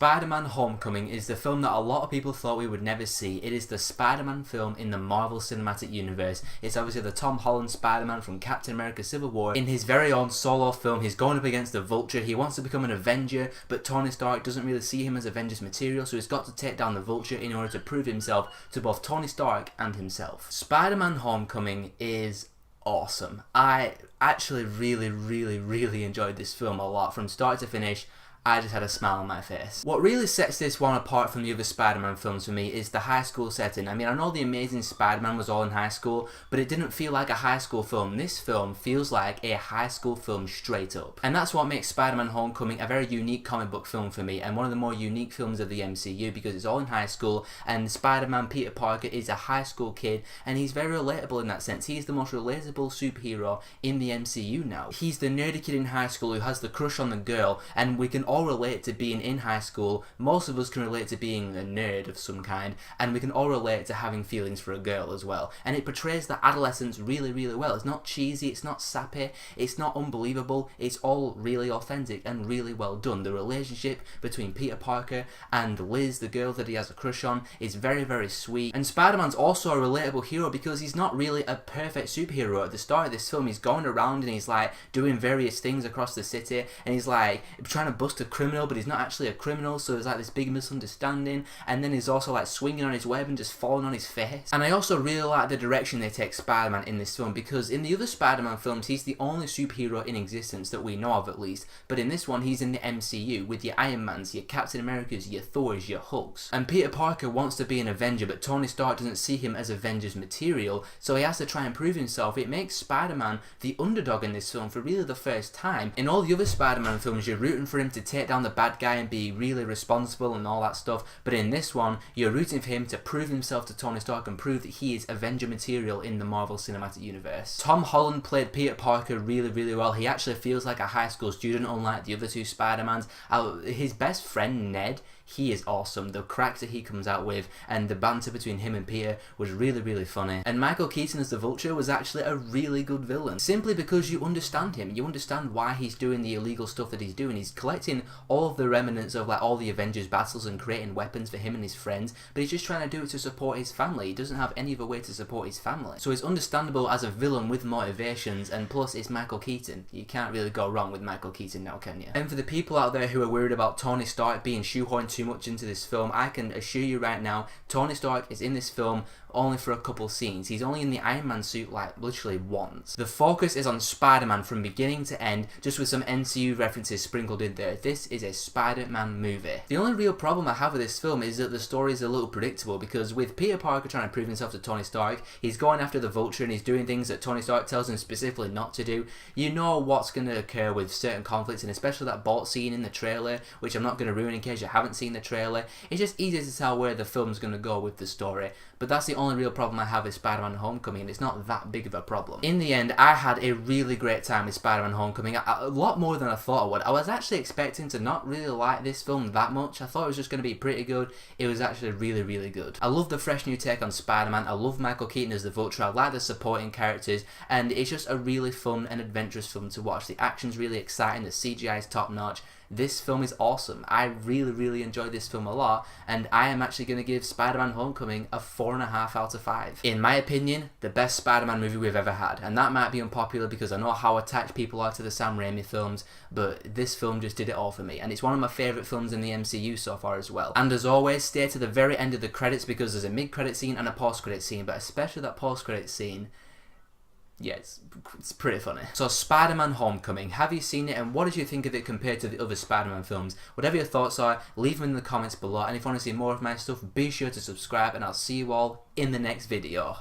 Spider-Man Homecoming is the film that a lot of people thought we would never see. It is the Spider-Man film in the Marvel Cinematic Universe. It's obviously the Tom Holland Spider-Man from Captain America Civil War. In his very own solo film, he's going up against the Vulture. He wants to become an Avenger, but Tony Stark doesn't really see him as Avengers material, so he's got to take down the Vulture in order to prove himself to both Tony Stark and himself. Spider-Man Homecoming is awesome. I actually really enjoyed this film a lot. From start to finish, I just had a smile on my face. What really sets this one apart from the other Spider-Man films for me is the high school setting. I mean, I know The Amazing Spider-Man was all in high school, but it didn't feel like a high school film. This film feels like a high school film straight up. And that's what makes Spider-Man Homecoming a very unique comic book film for me, and one of the more unique films of the MCU, because it's all in high school, and Spider-Man Peter Parker is a high school kid, and he's very relatable in that sense. He's the most relatable superhero in the MCU now. He's the nerdy kid in high school who has the crush on the girl, and we can all relate to being in high school. Most of us can relate to being a nerd of some kind, and we can all relate to having feelings for a girl as well. And it portrays the adolescence really well. It's not cheesy, it's not sappy, it's not unbelievable, it's all really authentic and really well done. The relationship between Peter Parker and Liz, the girl that he has a crush on, is very sweet. And Spider-Man's also a relatable hero because he's not really a perfect superhero. At the start of this film, he's going around and he's like doing various things across the city, and he's like trying to bust a criminal, but he's not actually a criminal, so there's like this big misunderstanding. And then he's also like swinging on his web and just falling on his face. And I also really like the direction they take Spider-Man in this film, because in the other Spider-Man films he's the only superhero in existence that we know of, at least, but in this one he's in the MCU with your Iron Mans, your Captain Americas, your Thors, your Hulks. And Peter Parker wants to be an Avenger, but Tony Stark doesn't see him as Avengers material, so he has to try and prove himself. It makes Spider-Man the underdog in this film for really the first time. In all the other Spider-Man films you're rooting for him to take down the bad guy and be really responsible and all that stuff, but in this one you're rooting for him to prove himself to Tony Stark and prove that he is Avenger material in the Marvel Cinematic Universe. Tom Holland played Peter Parker really well. He actually feels like a high school student, unlike the other two Spider-Mans. His best friend Ned, he is awesome. The cracks that he comes out with and the banter between him and Peter was really funny. And Michael Keaton as the Vulture was actually a really good villain, simply because you understand him. You understand why he's doing the illegal stuff that he's doing. He's collecting all of the remnants of like all the Avengers battles and creating weapons for him and his friends, but he's just trying to do it to support his family. He doesn't have any other way to support his family. So he's understandable as a villain with motivations, and plus it's Michael Keaton. You can't really go wrong with Michael Keaton now, can you? And for the people out there who are worried about Tony Stark being shoehorned too much into this film, I can assure you right now, Tony Stark is in this film only for a couple scenes. He's only in the Iron Man suit like literally once. The focus is on Spider-Man from beginning to end, just with some MCU references sprinkled in there. This is a Spider-Man movie. The only real problem I have with this film is that the story is a little predictable, because with Peter Parker trying to prove himself to Tony Stark, he's going after the Vulture and he's doing things that Tony Stark tells him specifically not to do. You know what's going to occur with certain conflicts, and especially that boat scene in the trailer, which I'm not going to ruin in case you haven't seen the trailer. It's just easy to tell where the film's going to go with the story, but that's the only real problem I have with Spider-Man Homecoming, and it's not that big of a problem. In the end, I had a really great time with Spider-Man Homecoming, a lot more than I thought I would. I was actually expecting to not really like this film that much. I thought it was just going to be pretty good. It was actually really good. I love the fresh new take on Spider-Man. I love Michael Keaton as the Vulture. I like the supporting characters, and it's just a really fun and adventurous film to watch. The action's really exciting, the CGI is top notch. This film is awesome. I really enjoyed this film a lot, and I am actually going to give Spider-Man Homecoming a 4.5 out of 5. In my opinion, the best Spider-Man movie we've ever had, and that might be unpopular because I know how attached people are to the Sam Raimi films, but this film just did it all for me, and it's one of my favourite films in the MCU so far as well. And as always, stay to the very end of the credits, because there's a mid-credit scene and a post-credit scene, but especially that post-credit scene, yeah, it's pretty funny. So Spider-Man Homecoming, have you seen it, and what did you think of it compared to the other Spider-Man films? Whatever your thoughts are, leave them in the comments below, and if you want to see more of my stuff, be sure to subscribe, and I'll see you all in the next video.